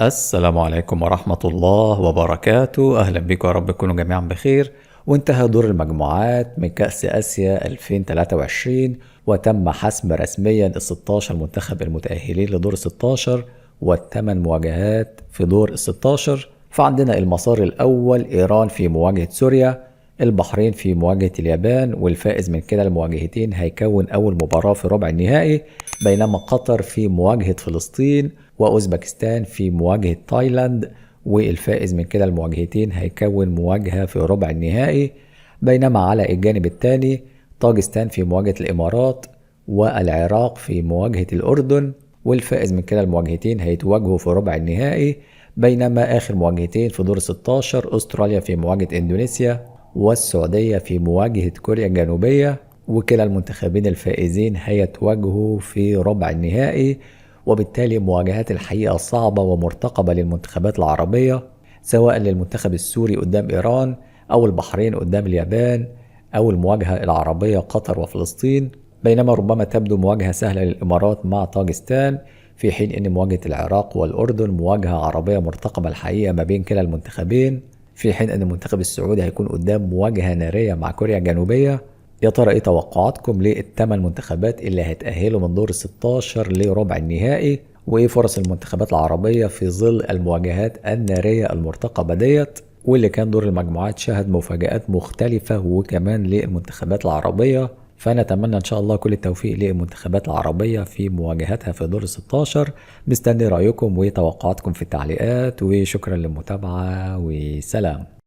السلام عليكم ورحمة الله وبركاته. أهلا بكم، يا رب تكونوا جميعا بخير. وانتهى دور المجموعات من كأس آسيا 2023، وتم حسم رسميا ال 16 منتخب المتأهلين لدور ال 16 والثمان مواجهات في دور ال 16. فعندنا المسار الأول إيران في مواجهة سوريا، البحرين في مواجهة اليابان، والفائز من كلا المواجهتين هيكون أول مباراة في ربع النهائي، بينما قطر في مواجهة فلسطين، وأوزبكستان في مواجهة تايلاند، والفائز من كلا المواجهتين هيكون مواجهة في ربع النهائي. بينما على الجانب الثاني طاجستان في مواجهة الإمارات، والعراق في مواجهة الأردن، والفائز من كلا المواجهتين هيتواجهوا في ربع النهائي. بينما آخر مواجهتين في دور 16 أستراليا في مواجهة إندونيسيا، والسعودية في مواجهة كوريا الجنوبية، وكلا المنتخبين الفائزين هيتواجهوا في ربع النهائي. وبالتالي مواجهات الحقيقة صعبة ومرتقبة للمنتخبات العربية، سواء للمنتخب السوري قدام إيران، أو البحرين قدام اليابان، أو المواجهة العربية قطر وفلسطين. بينما ربما تبدو مواجهة سهلة للإمارات مع طاجستان، في حين أن مواجهة العراق والأردن مواجهة عربية مرتقبة الحقيقة ما بين كلا المنتخبين، في حين أن المنتخب السعودي هيكون قدام مواجهة نارية مع كوريا الجنوبية. يا ترى ايه توقعاتكم للثمان منتخبات اللي هيتأهلوا من دور ال 16 لربع النهائي؟ وايه فرص المنتخبات العربية في ظل المواجهات النارية المرتقبة ديت؟ واللي كان دور المجموعات شهد مفاجآت مختلفة وكمان للمنتخبات العربية. فنتمنى ان شاء الله كل التوفيق للمنتخبات العربية في مواجهاتها في دور ال 16. مستني رأيكم وتوقعاتكم في التعليقات، وشكرا للمتابعة وسلام.